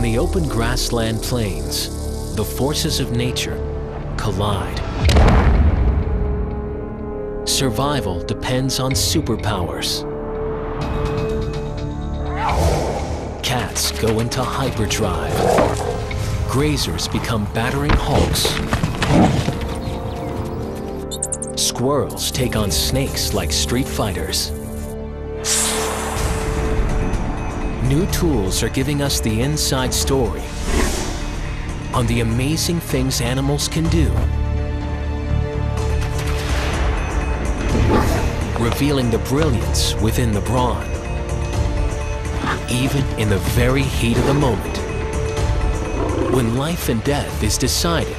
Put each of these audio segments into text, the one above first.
the open grassland plains, the forces of nature collide. Survival depends on superpowers. Cats go into hyperdrive. Grazers become battering hulks. Squirrels take on snakes like street fighters. New tools are giving us the inside story on the amazing things animals can do, revealing the brilliance within the brawn, even in the very heat of the moment, when life and death is decided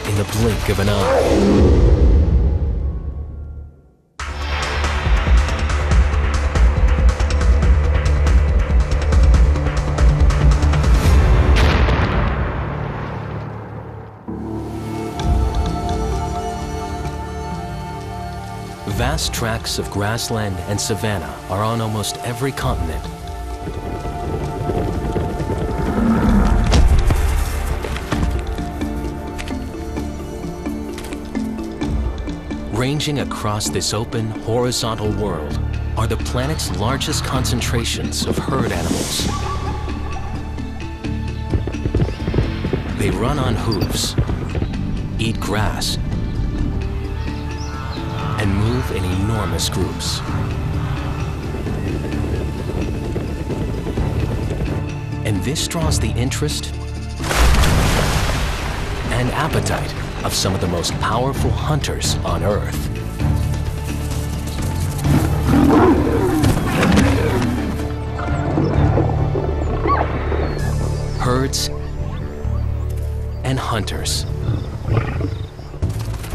in the blink of an eye. Vast tracts of grassland and savanna are on almost every continent. Ranging across this open, horizontal world are the planet's largest concentrations of herd animals. They run on hooves, eat grass, and move in enormous groups. And this draws the interest and appetite of some of the most powerful hunters on Earth. Herds and hunters.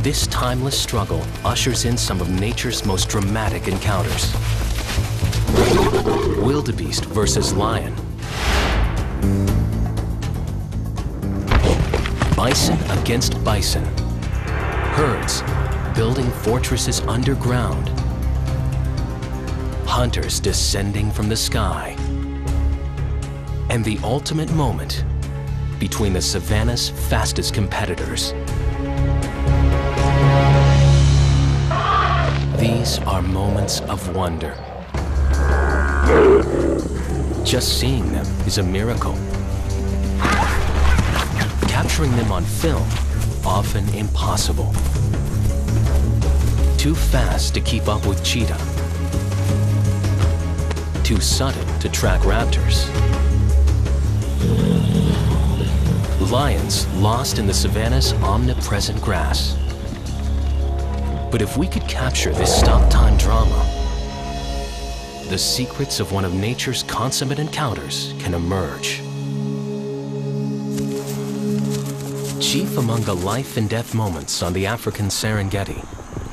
This timeless struggle ushers in some of nature's most dramatic encounters. Wildebeest versus lion. Bison against bison. Herds building fortresses underground. Hunters descending from the sky. And the ultimate moment between the savanna's fastest competitors. These are moments of wonder. Just seeing them is a miracle. Capturing them on film, often impossible. Too fast to keep up with cheetah. Too sudden to track raptors. Lions lost in the savanna's omnipresent grass. But if we could capture this stop-time drama, the secrets of one of nature's consummate encounters can emerge. Chief among the life and death moments on the African Serengeti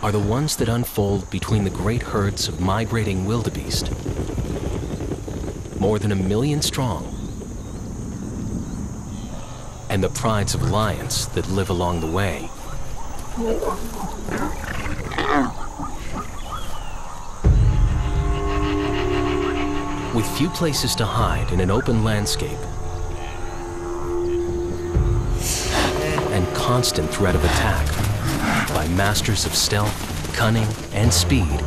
are the ones that unfold between the great herds of migrating wildebeest. More than 1 million strong, and the prides of lions that live along the way. With few places to hide in an open landscape and constant threat of attack by masters of stealth, cunning, and speed,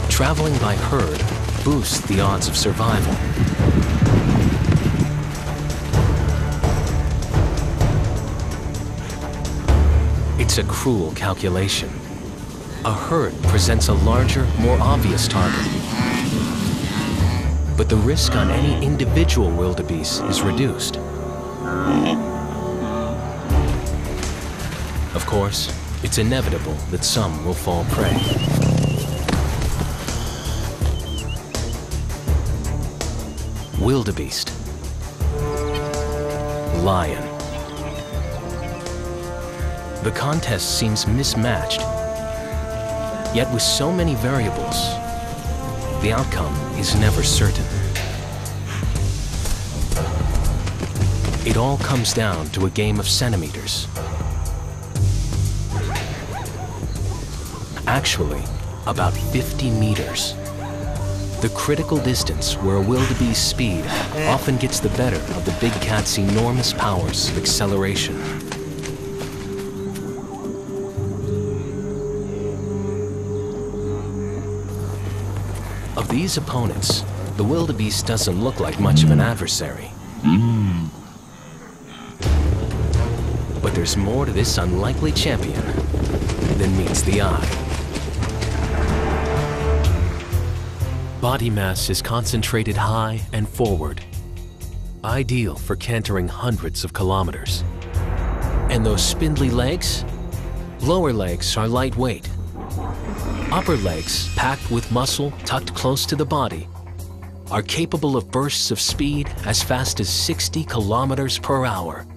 traveling by herd boosts the odds of survival. It's a cruel calculation. A herd presents a larger, more obvious target. But the risk on any individual wildebeest is reduced. Of course, it's inevitable that some will fall prey. Wildebeest. Lion. The contest seems mismatched. Yet with so many variables, the outcome is never certain. It all comes down to a game of centimeters. Actually, about 50 meters. the critical distance where a wildebeest's speed often gets the better of the big cat's enormous powers of acceleration. Of these opponents, the wildebeest doesn't look like much of an adversary. But there's more to this unlikely champion than meets the eye. Body mass is concentrated high and forward, ideal for cantering hundreds of kilometers. And those spindly legs? Lower legs are lightweight. Upper legs, packed with muscle tucked close to the body, are capable of bursts of speed as fast as 60 kilometers per hour.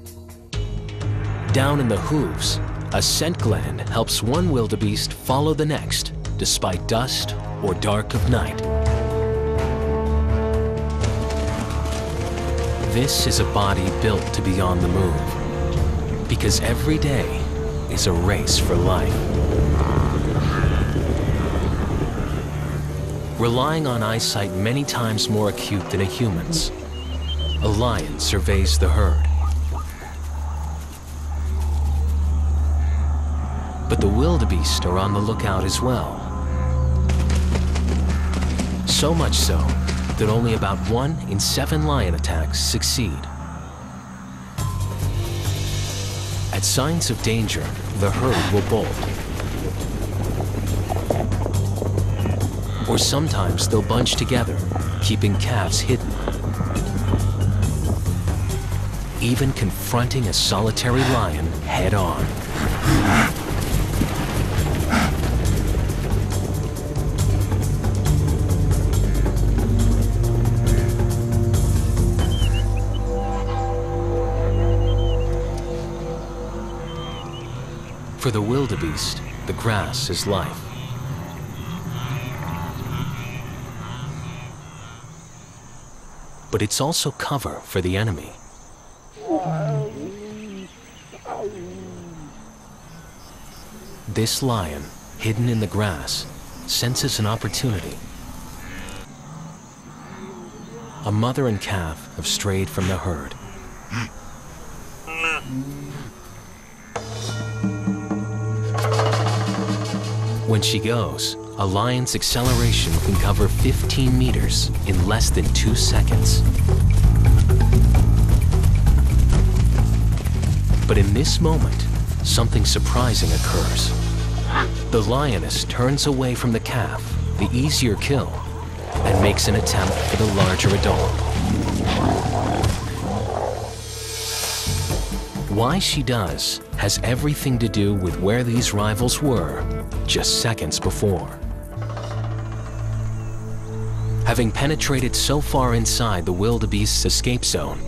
Down in the hooves, a scent gland helps one wildebeest follow the next, despite dust or dark of night. This is a body built to be on the move, because every day is a race for life. Relying on eyesight many times more acute than a human's, a lion surveys the herd. But the wildebeest are on the lookout as well. So much so that only about 1 in 7 lion attacks succeed. At signs of danger, the herd will bolt. Or sometimes they'll bunch together, keeping calves hidden. Even confronting a solitary lion head-on. For the wildebeest, the grass is life. But it's also cover for the enemy. This lion, hidden in the grass, senses an opportunity. A mother and calf have strayed from the herd. When she goes, a lion's acceleration can cover 15 meters in less than 2 seconds. But in this moment, something surprising occurs. The lioness turns away from the calf, the easier kill, and makes an attempt for the larger adult. Why she does has everything to do with where these rivals were just seconds before. Having penetrated so far inside the wildebeest's escape zone,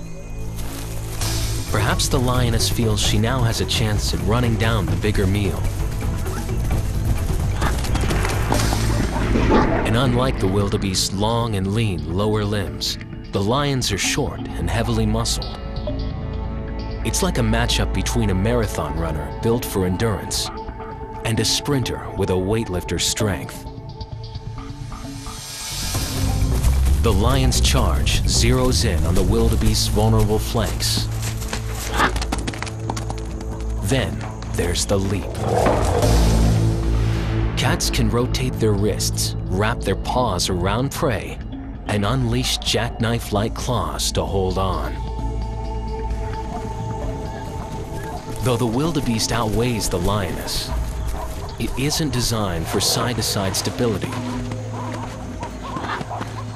perhaps the lioness feels she now has a chance at running down the bigger meal. And unlike the wildebeest's long and lean lower limbs, the lions are short and heavily muscled. It's like a matchup between a marathon runner built for endurance and a sprinter with a weightlifter's strength. The lion's charge zeroes in on the wildebeest's vulnerable flanks. Then there's the leap. Cats can rotate their wrists, wrap their paws around prey, and unleash jackknife-like claws to hold on. Though the wildebeest outweighs the lioness, it isn't designed for side-to-side stability.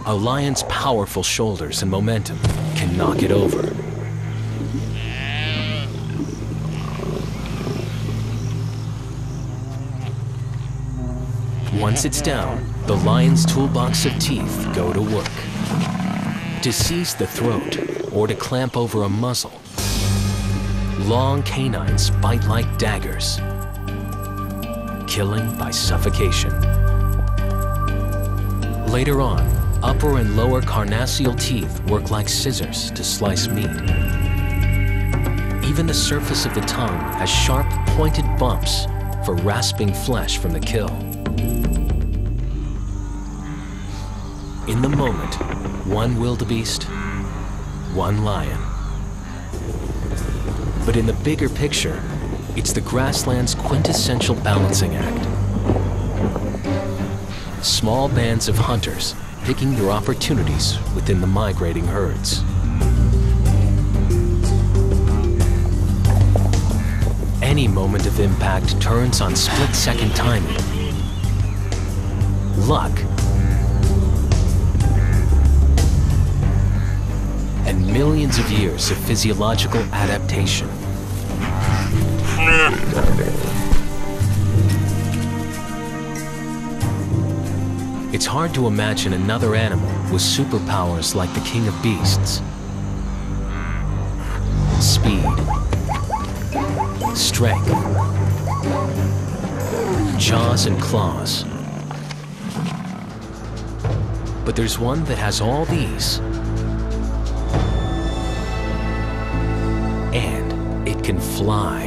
A lion's powerful shoulders and momentum can knock it over. Once it's down, the lion's toolbox of teeth go to work. To seize the throat or to clamp over a muzzle, long canines bite like daggers, killing by suffocation. Later on, upper and lower carnassial teeth work like scissors to slice meat. Even the surface of the tongue has sharp, pointed bumps for rasping flesh from the kill. In the moment, one wildebeest, one lion. But in the bigger picture, it's the grassland's quintessential balancing act. Small bands of hunters picking their opportunities within the migrating herds. Any moment of impact turns on split-second timing, luck, and millions of years of physiological adaptation. It's hard to imagine another animal with superpowers like the king of beasts. Speed, strength, jaws and claws. But there's one that has all these, and it can fly.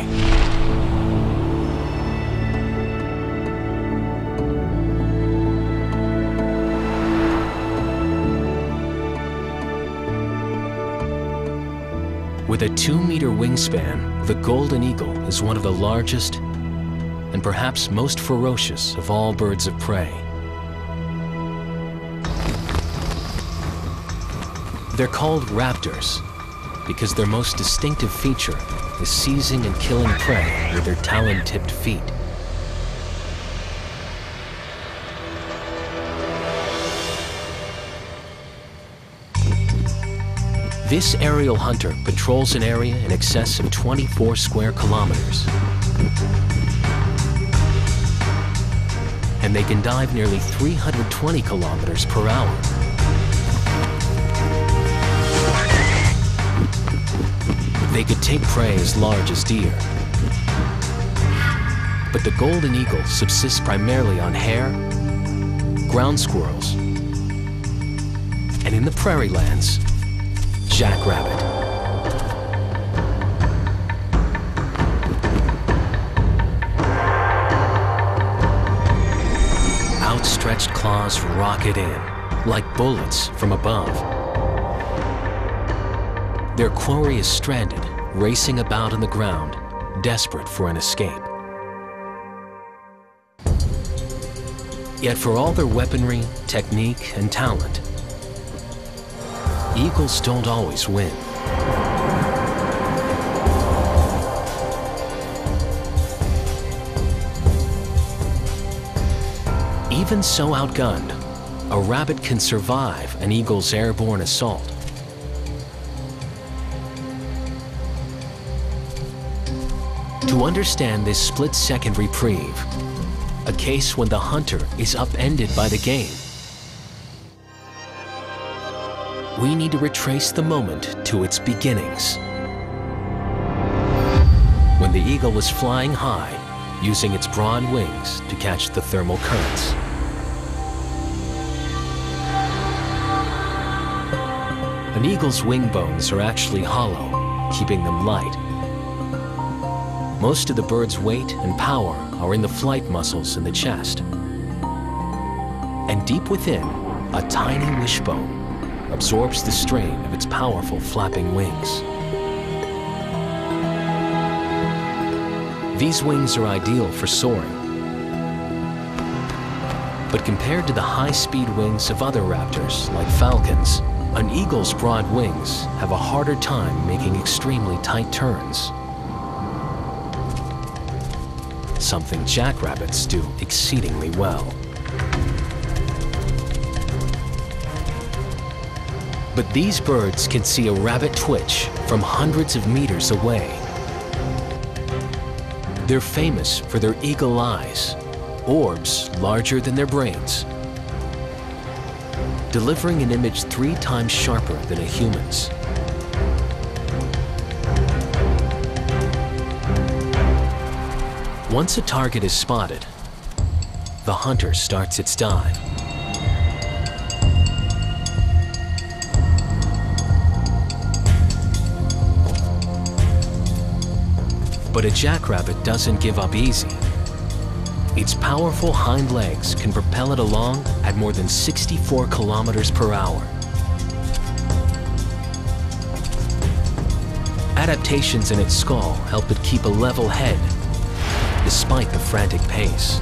With a 2-meter wingspan, the golden eagle is one of the largest and perhaps most ferocious of all birds of prey. They're called raptors because their most distinctive feature is seizing and killing prey with their talon-tipped feet. This aerial hunter patrols an area in excess of 24 square kilometers. And they can dive nearly 320 kilometers per hour. They could take prey as large as deer. But the golden eagle subsists primarily on hare, ground squirrels, and in the prairie lands, jackrabbit. Outstretched claws rocket in, like bullets from above. Their quarry is stranded, racing about on the ground, desperate for an escape. Yet for all their weaponry, technique, and talent, eagles don't always win. Even so outgunned, a rabbit can survive an eagle's airborne assault. To understand this split-second reprieve, a case when the hunter is upended by the game, we need to retrace the moment to its beginnings. When the eagle was flying high, using its broad wings to catch the thermal currents. An eagle's wing bones are actually hollow, keeping them light. Most of the bird's weight and power are in the flight muscles in the chest. And deep within, a tiny wishbone absorbs the strain of its powerful flapping wings. These wings are ideal for soaring. But compared to the high-speed wings of other raptors, like falcons, an eagle's broad wings have a harder time making extremely tight turns. Something jackrabbits do exceedingly well. But these birds can see a rabbit twitch from hundreds of meters away. They're famous for their eagle eyes, orbs larger than their brains, delivering an image 3 times sharper than a human's. Once a target is spotted, the hunter starts its dive. But a jackrabbit doesn't give up easy. Its powerful hind legs can propel it along at more than 64 kilometers per hour. Adaptations in its skull help it keep a level head, despite the frantic pace.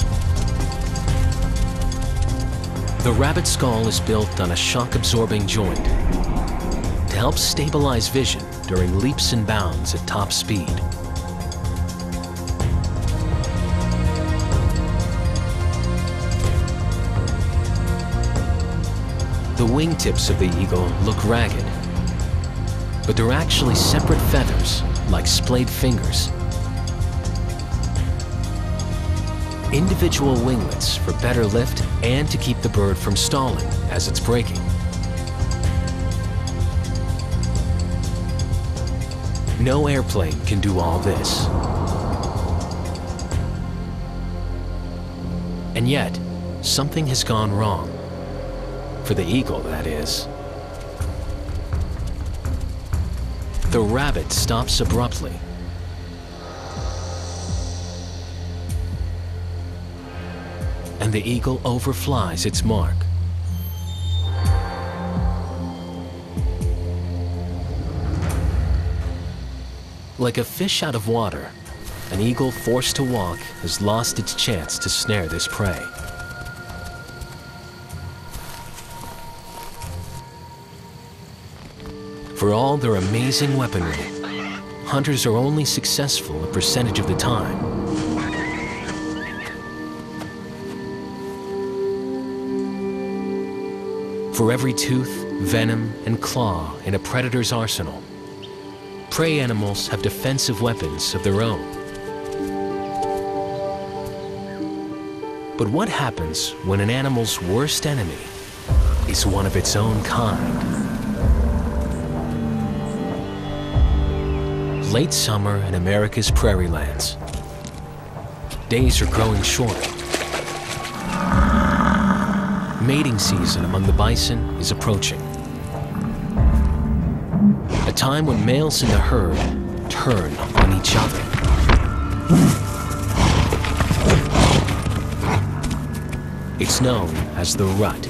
The rabbit skull is built on a shock-absorbing joint to help stabilize vision during leaps and bounds at top speed. The wingtips of the eagle look ragged, but they're actually separate feathers, like splayed fingers. Individual winglets for better lift and to keep the bird from stalling as it's braking. No airplane can do all this. And yet, something has gone wrong. For the eagle, that is. The rabbit stops abruptly. And the eagle overflies its mark. Like a fish out of water, an eagle forced to walk has lost its chance to snare this prey. For all their amazing weaponry, hunters are only successful a percentage of the time. For every tooth, venom, and claw in a predator's arsenal, prey animals have defensive weapons of their own. But what happens when an animal's worst enemy is one of its own kind? Late summer in America's prairie lands. Days are growing shorter. Mating season among the bison is approaching. A time when males in the herd turn on each other. It's known as the rut.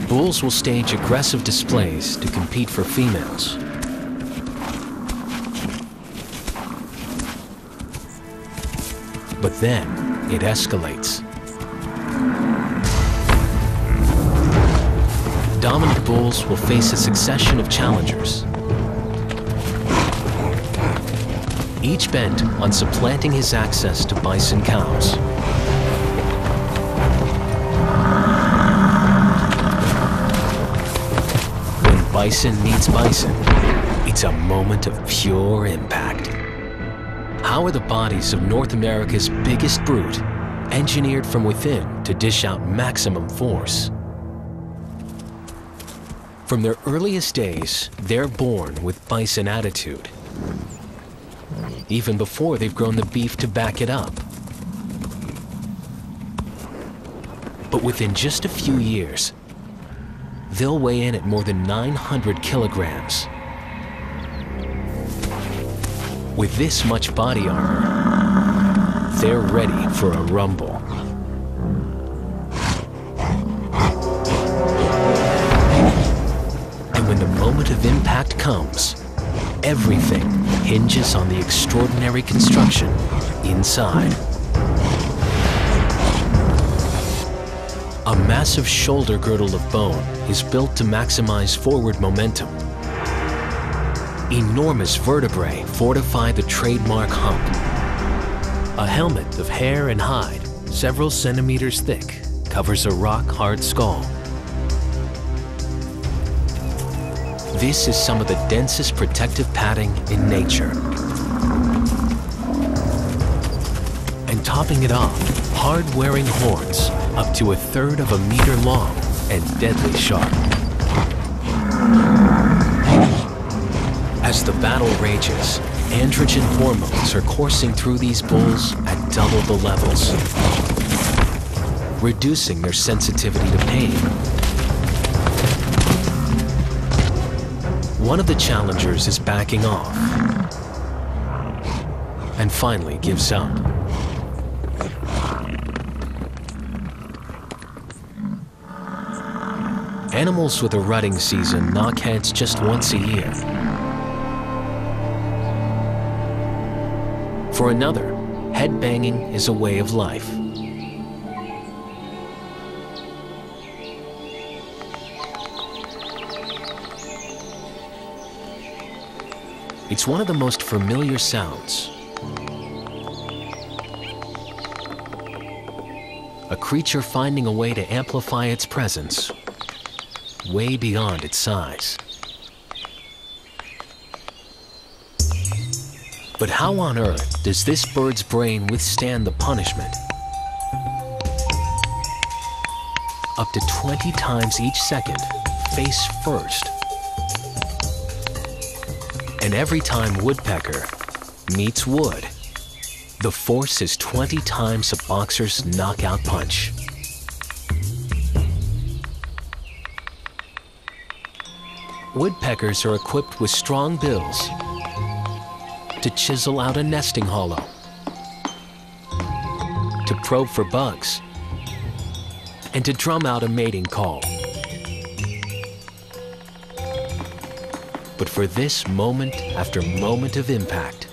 Bulls will stage aggressive displays to compete for females. But then it escalates. Dominant bulls will face a succession of challengers, each bent on supplanting his access to bison cows. When bison meets bison, it's a moment of pure impact. How are the bodies of North America's biggest brute engineered from within to dish out maximum force? From their earliest days, they're born with bison attitude, even before they've grown the beef to back it up. But within just a few years, they'll weigh in at more than 900 kilograms. With this much body armor, they're ready for a rumble. And when the moment of impact comes, everything hinges on the extraordinary construction inside. A massive shoulder girdle of bone is built to maximize forward momentum. Enormous vertebrae fortify the trademark hump. A helmet of hair and hide, several centimeters thick, covers a rock-hard skull. This is some of the densest protective padding in nature. And topping it off, hard-wearing horns up to 1/3 of a meter long and deadly sharp. As the battle rages, androgen hormones are coursing through these bulls at double the levels, reducing their sensitivity to pain. One of the challengers is backing off and finally gives up. Animals with a rutting season knock heads just once a year. For another, head banging is a way of life. It's one of the most familiar sounds. A creature finding a way to amplify its presence way beyond its size. But how on earth does this bird's brain withstand the punishment? Up to 20 times each second, face first. And every time woodpecker meets wood, the force is 20 times a boxer's knockout punch. Woodpeckers are equipped with strong bills to chisel out a nesting hollow, to probe for bugs, and to drum out a mating call. But for this moment after moment of impact,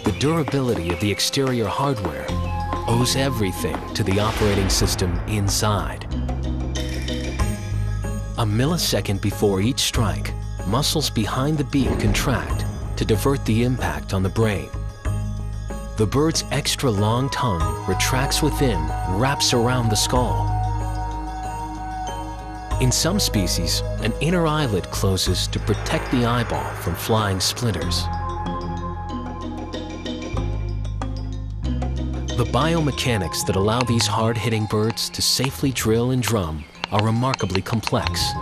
the durability of the exterior hardware owes everything to the operating system inside. A millisecond before each strike, muscles behind the beak contract to divert the impact on the brain. The bird's extra long tongue retracts within, wraps around the skull. In some species, an inner eyelid closes to protect the eyeball from flying splinters. The biomechanics that allow these hard-hitting birds to safely drill and drum are remarkably complex.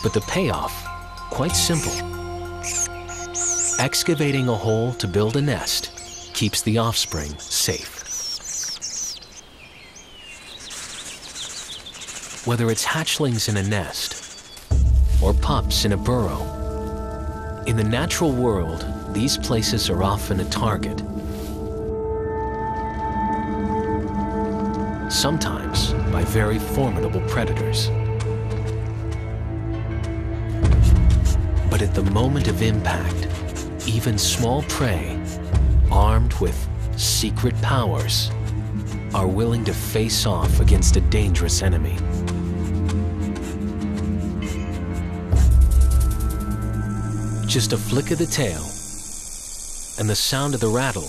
But the payoff, quite simple. Excavating a hole to build a nest keeps the offspring safe. Whether it's hatchlings in a nest or pups in a burrow, in the natural world, these places are often a target. Sometimes by very formidable predators. But at the moment of impact, even small prey, armed with secret powers, are willing to face off against a dangerous enemy. Just a flick of the tail and the sound of the rattle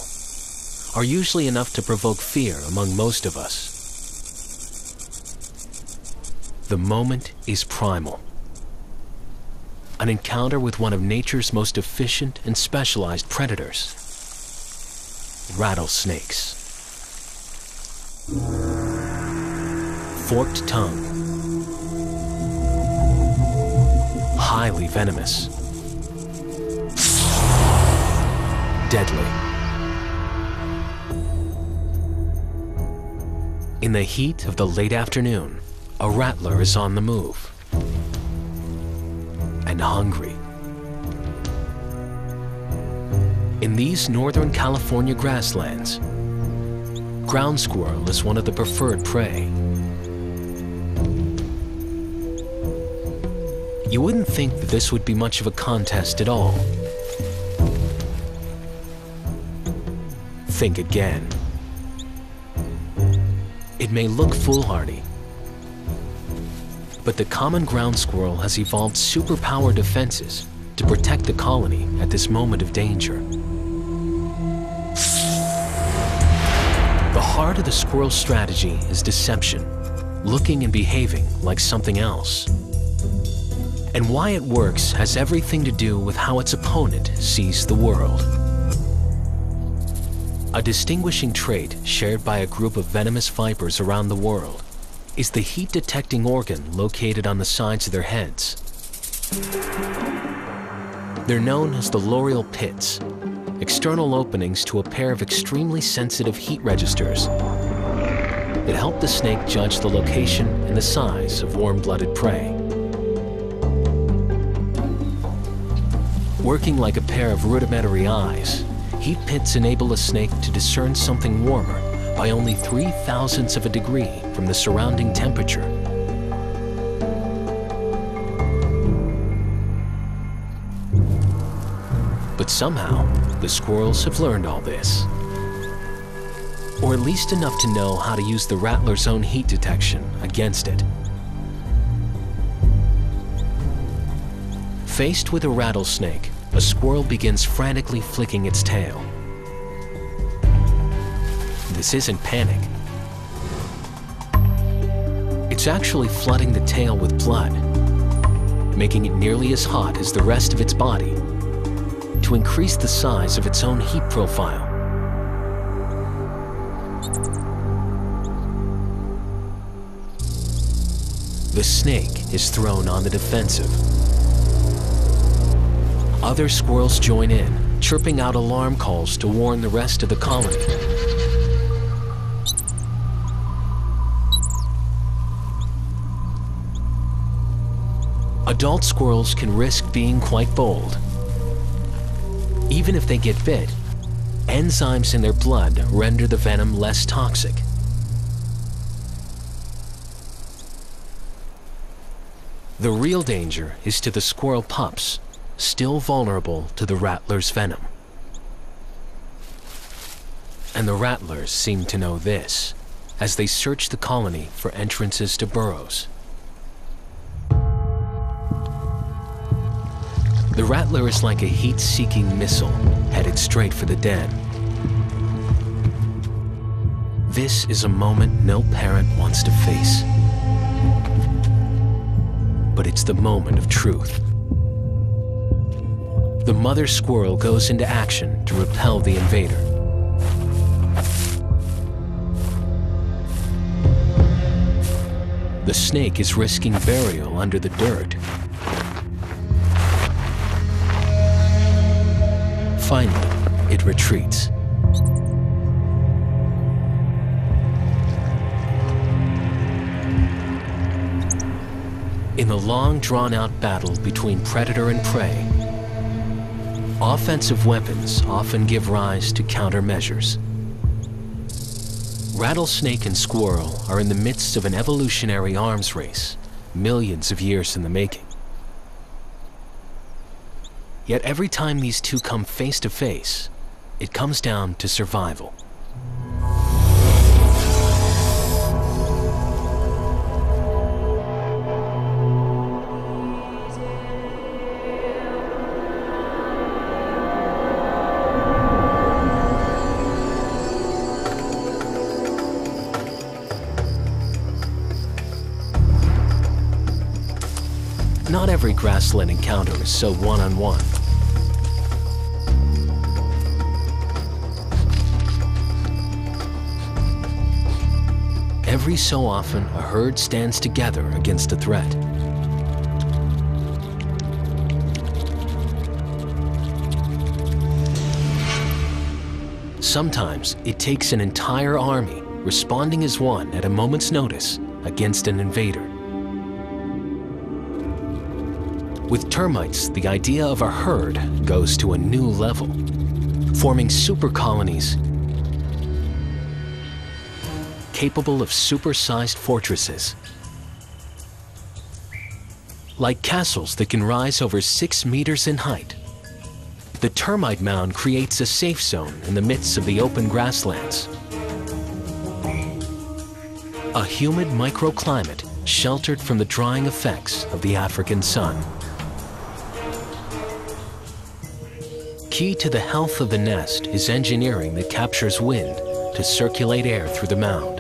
are usually enough to provoke fear among most of us. The moment is primal. An encounter with one of nature's most efficient and specialized predators, rattlesnakes. Forked tongue, highly venomous, deadly. In the heat of the late afternoon, a rattler is on the move and hungry. In these Northern California grasslands, ground squirrel is one of the preferred prey. You wouldn't think that this would be much of a contest at all. Think again. It may look foolhardy, but the common ground squirrel has evolved superpower defenses to protect the colony at this moment of danger. The heart of the squirrel's strategy is deception, looking and behaving like something else. And why it works has everything to do with how its opponent sees the world. A distinguishing trait shared by a group of venomous vipers around the world is the heat-detecting organ located on the sides of their heads. They're known as the loreal pits, external openings to a pair of extremely sensitive heat registers that help the snake judge the location and the size of warm-blooded prey. Working like a pair of rudimentary eyes, heat pits enable a snake to discern something warmer by only 0.003 of a degree from the surrounding temperature. But somehow, the squirrels have learned all this. Or at least enough to know how to use the rattler's own heat detection against it. Faced with a rattlesnake, a squirrel begins frantically flicking its tail. This isn't panic. It's actually flooding the tail with blood, making it nearly as hot as the rest of its body to increase the size of its own heat profile. The snake is thrown on the defensive. Other squirrels join in, chirping out alarm calls to warn the rest of the colony. Adult squirrels can risk being quite bold. Even if they get bit, enzymes in their blood render the venom less toxic. The real danger is to the squirrel pups, still vulnerable to the rattler's venom. And the rattlers seem to know this, as they search the colony for entrances to burrows. The rattler is like a heat-seeking missile headed straight for the den. This is a moment no parent wants to face. But it's the moment of truth. The mother squirrel goes into action to repel the invader. The snake is risking burial under the dirt. Finally, it retreats. In the long, drawn-out battle between predator and prey, offensive weapons often give rise to countermeasures. Rattlesnake and squirrel are in the midst of an evolutionary arms race, millions of years in the making. Yet every time these two come face to face, it comes down to survival. Not every grassland encounter is so one-on-one. Every so often, a herd stands together against a threat. Sometimes it takes an entire army responding as one at a moment's notice against an invader. With termites, the idea of a herd goes to a new level, forming super colonies capable of super-sized fortresses. Like castles that can rise over 6 meters in height, the termite mound creates a safe zone in the midst of the open grasslands. A humid microclimate sheltered from the drying effects of the African sun. Key to the health of the nest is engineering that captures wind to circulate air through the mound.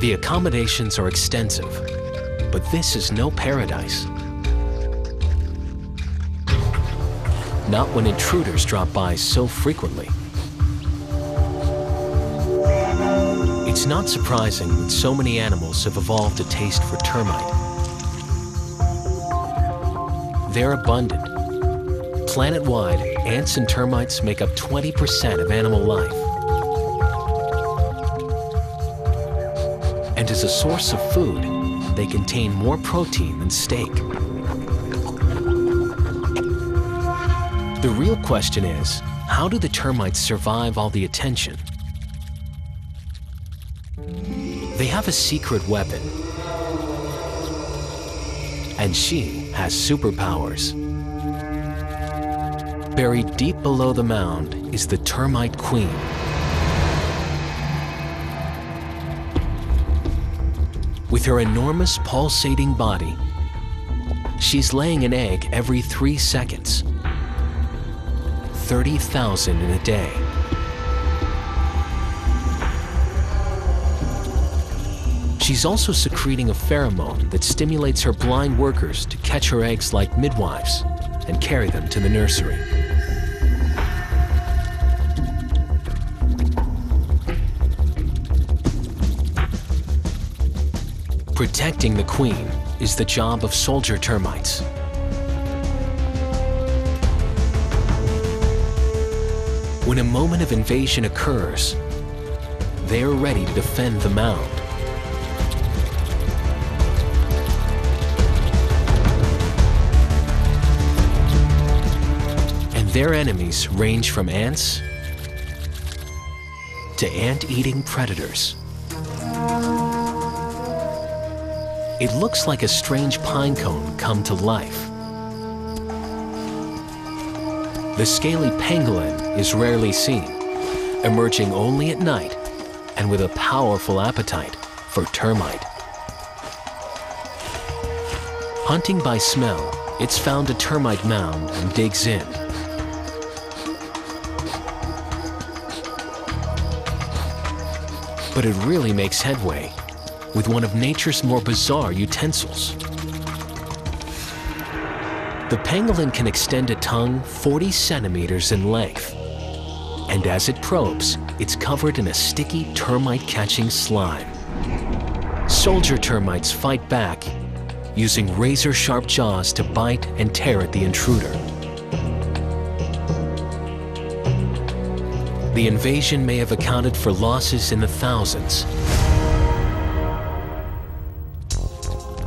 The accommodations are extensive, but this is no paradise. Not when intruders drop by so frequently. It's not surprising that so many animals have evolved a taste for termite. They're abundant. Planet-wide, ants and termites make up 20% of animal life. And as a source of food, they contain more protein than steak. The real question is, how do the termites survive all the attention? They have a secret weapon, and she has superpowers. Buried deep below the mound is the termite queen. With her enormous pulsating body, she's laying an egg every 3 seconds. 30,000 in a day. She's also secreting a pheromone that stimulates her blind workers to catch her eggs like midwives and carry them to the nursery. Protecting the queen is the job of soldier termites. When a moment of invasion occurs, they are ready to defend the mound. And their enemies range from ants to ant-eating predators. It looks like a strange pine cone come to life. The scaly pangolin is rarely seen, emerging only at night and with a powerful appetite for termite. Hunting by smell, it's found a termite mound and digs in. But it really makes headway with one of nature's more bizarre utensils. The pangolin can extend a tongue 40 centimeters in length, and as it probes, it's covered in a sticky termite-catching slime. Soldier termites fight back, using razor-sharp jaws to bite and tear at the intruder. The invasion may have accounted for losses in the thousands.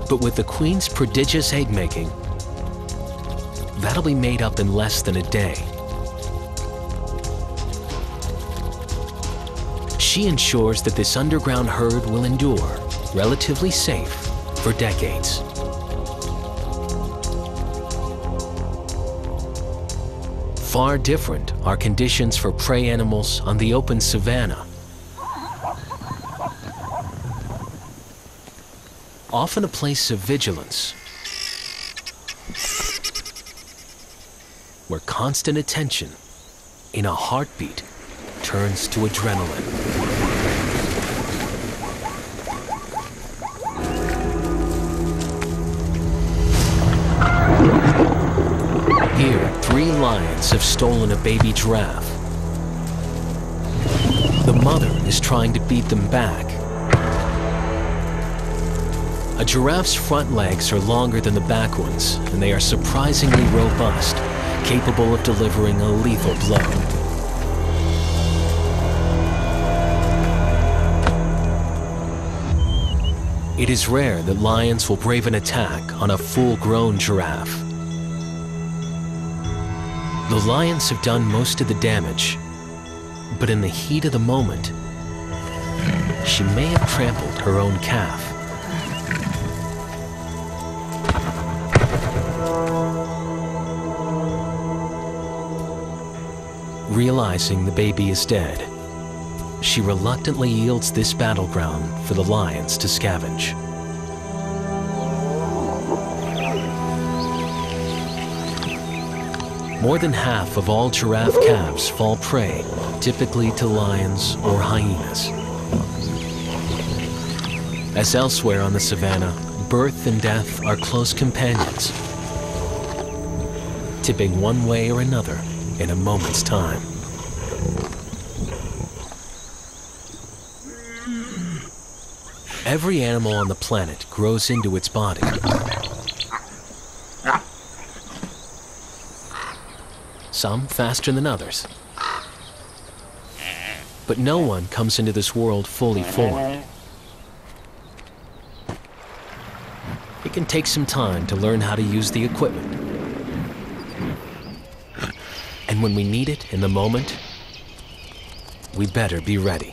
But with the queen's prodigious egg-making, that'll be made up in less than a day. She ensures that this underground herd will endure, relatively safe, for decades. Far different are conditions for prey animals on the open savanna. Often a place of vigilance, where constant attention in a heartbeat turns to adrenaline. Here, 3 lions have stolen a baby giraffe. The mother is trying to beat them back. A giraffe's front legs are longer than the back ones, and they are surprisingly robust, capable of delivering a lethal blow. It is rare that lions will brave an attack on a full-grown giraffe. The lions have done most of the damage, but in the heat of the moment, she may have trampled her own calf. Realizing the baby is dead, she reluctantly yields this battleground for the lions to scavenge. More than half of all giraffe calves fall prey, typically to lions or hyenas. As elsewhere on the savanna, birth and death are close companions, tipping one way or another in a moment's time. Every animal on the planet grows into its body. Some faster than others. But no one comes into this world fully formed. It can take some time to learn how to use the equipment. And when we need it in the moment, we better be ready.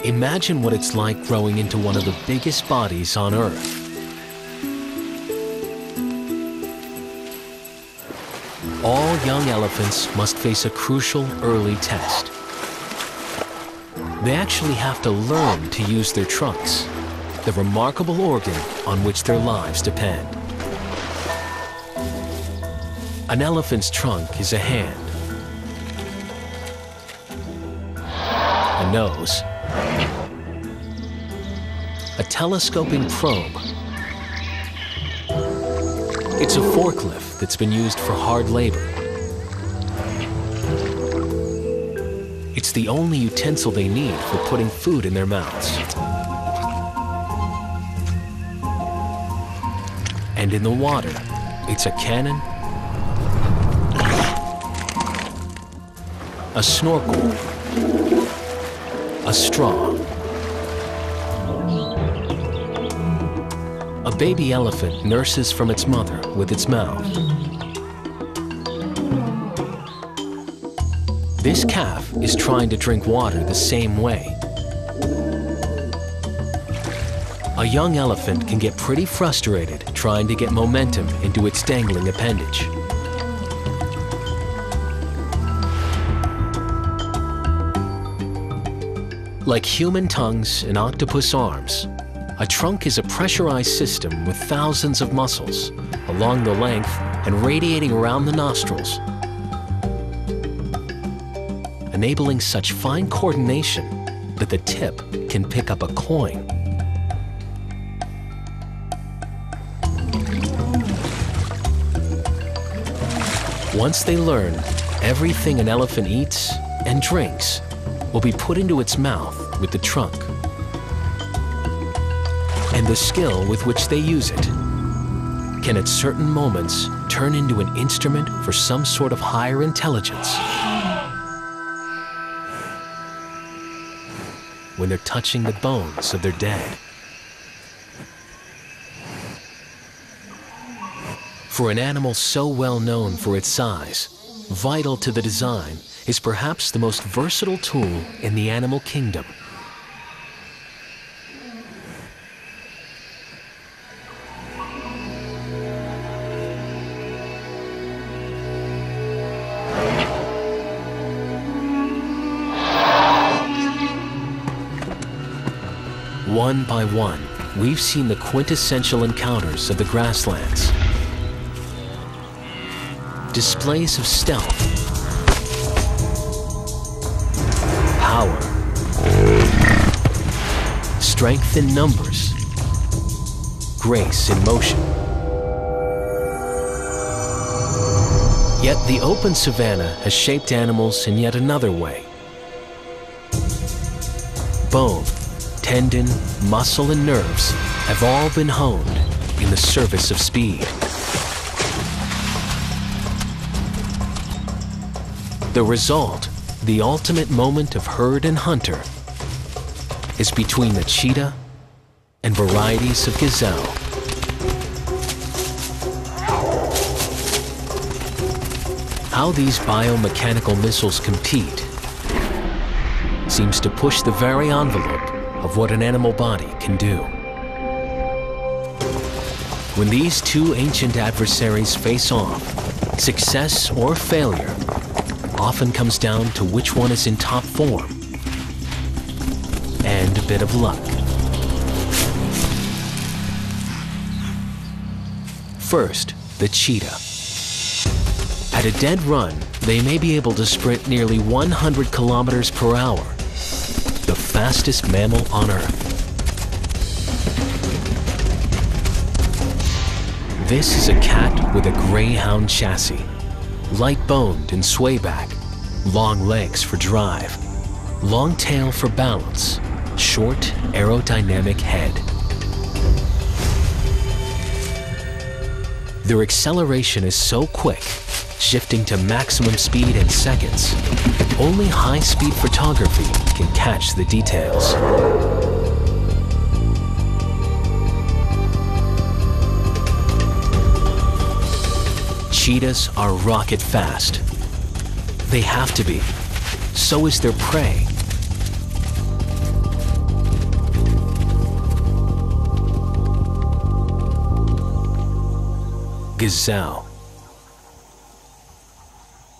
Imagine what it's like growing into one of the biggest bodies on Earth. All young elephants must face a crucial early test. They actually have to learn to use their trunks, the remarkable organ on which their lives depend. An elephant's trunk is a hand, a nose, a telescoping probe. It's a forklift that's been used for hard labor. It's the only utensil they need for putting food in their mouths. And in the water, it's a cannon, a snorkel, a straw. A baby elephant nurses from its mother with its mouth. This calf is trying to drink water the same way. A young elephant can get pretty frustrated trying to get momentum into its dangling appendage. Like human tongues and octopus arms, a trunk is a pressurized system with thousands of muscles along the length and radiating around the nostrils, enabling such fine coordination that the tip can pick up a coin. Once they learn, everything an elephant eats and drinks will be put into its mouth with the trunk. And the skill with which they use it can at certain moments turn into an instrument for some sort of higher intelligence when they're touching the bones of their dead. For an animal so well known for its size, vital to the design is perhaps the most versatile tool in the animal kingdom. One by one, we've seen the quintessential encounters of the grasslands. Displays of stealth, power, strength in numbers, grace in motion. Yet the open savanna has shaped animals in yet another way. Bone, tendon, muscle, and nerves have all been honed in the service of speed. The result, the ultimate moment of herd and hunter, is between the cheetah and varieties of gazelle. How these biomechanical missiles compete seems to push the very envelope of what an animal body can do. When these two ancient adversaries face off, success or failure often comes down to which one is in top form and a bit of luck. First, the cheetah. At a dead run, they may be able to sprint nearly 100 kilometers per hour, the fastest mammal on Earth. This is a cat with a greyhound chassis, light-boned and swayback, long legs for drive, long tail for balance, short aerodynamic head. Their acceleration is so quick, shifting to maximum speed in seconds, only high-speed photography can catch the details. Cheetahs are rocket fast. They have to be. So is their prey. Gazelle.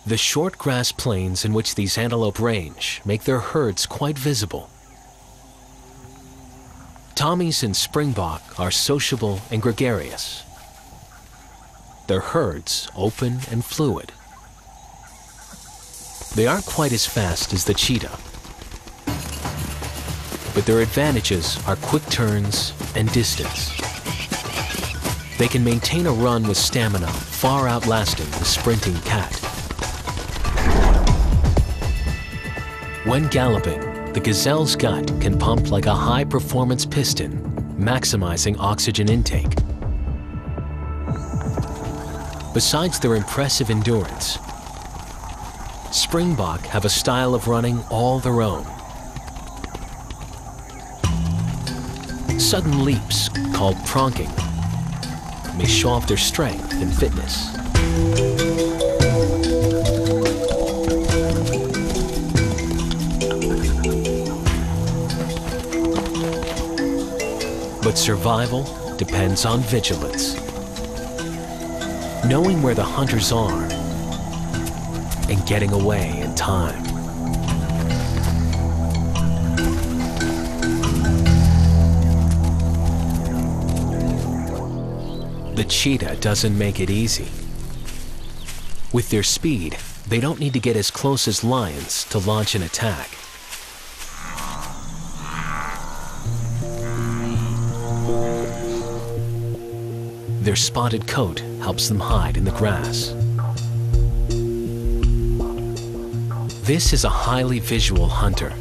The short grass plains in which these antelope range make their herds quite visible. Tommies and springbok are sociable and gregarious. Their herds open and fluid. They aren't quite as fast as the cheetah, but their advantages are quick turns and distance. They can maintain a run with stamina far outlasting the sprinting cat. When galloping, the gazelle's gut can pump like a high-performance piston, maximizing oxygen intake. Besides their impressive endurance, springbok have a style of running all their own. Sudden leaps, called pronking, may show off their strength and fitness. But survival depends on vigilance. Knowing where the hunters are and getting away in time. The cheetah doesn't make it easy. With their speed, they don't need to get as close as lions to launch an attack. Their spotted coat helps them hide in the grass. This is a highly visual hunter.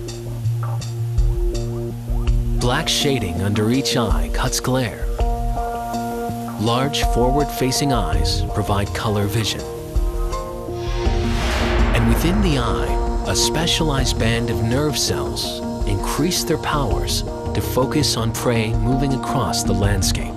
Black shading under each eye cuts glare. Large forward-facing eyes provide color vision. And within the eye, a specialized band of nerve cells increase their powers to focus on prey moving across the landscape.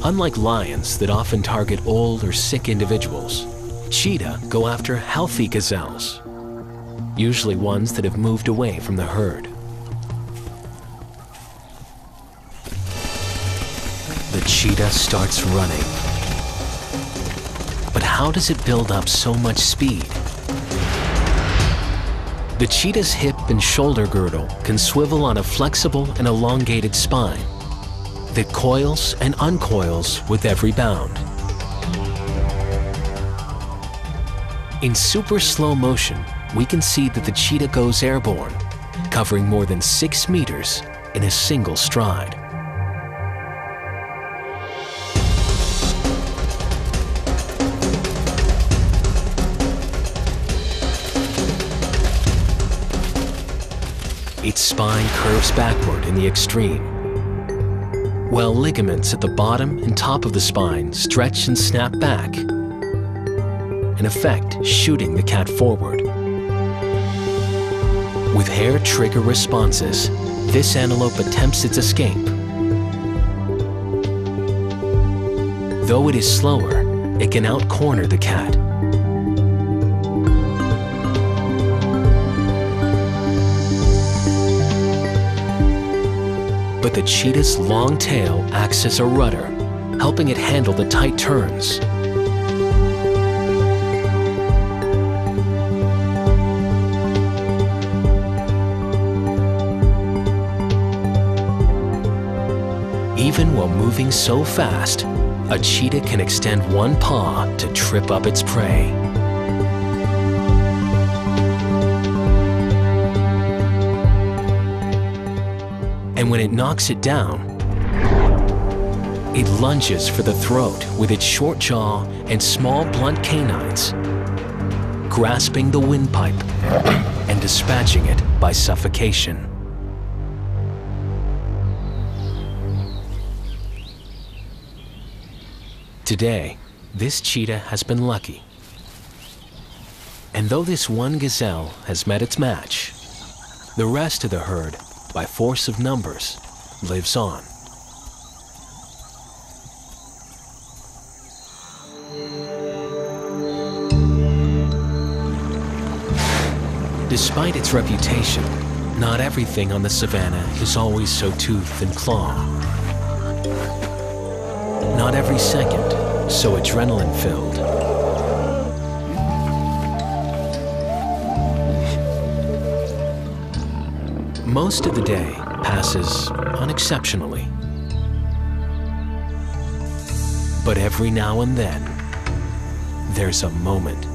Unlike lions that often target old or sick individuals, cheetah go after healthy gazelles, usually ones that have moved away from the herd. The cheetah starts running. But how does it build up so much speed? The cheetah's hip and shoulder girdle can swivel on a flexible and elongated spine that coils and uncoils with every bound. In super slow motion, we can see that the cheetah goes airborne, covering more than 6 meters in a single stride. Its spine curves backward in the extreme, while ligaments at the bottom and top of the spine stretch and snap back, in effect shooting the cat forward. With hair trigger responses, this antelope attempts its escape. Though it is slower, it can out-corner the cat. But the cheetah's long tail acts as a rudder, helping it handle the tight turns. Even while moving so fast, a cheetah can extend one paw to trip up its prey. And when it knocks it down, it lunges for the throat with its short jaw and small blunt canines, grasping the windpipe and dispatching it by suffocation. Today, this cheetah has been lucky. And though this one gazelle has met its match, the rest of the herd, by force of numbers, lives on. Despite its reputation, not everything on the savannah is always so tooth and claw. Not every second so adrenaline-filled. Most of the day passes unexceptionally. But every now and then, there's a moment.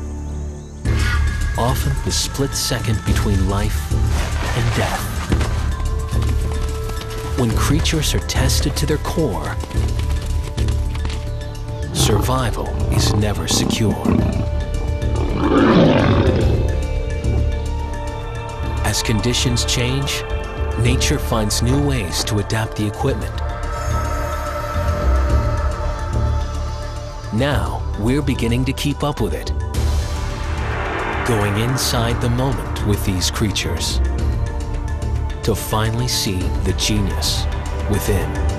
Often the split second between life and death. When creatures are tested to their core, survival is never secure. As conditions change, nature finds new ways to adapt the equipment. Now, we're beginning to keep up with it, going inside the moment with these creatures to finally see the genius within.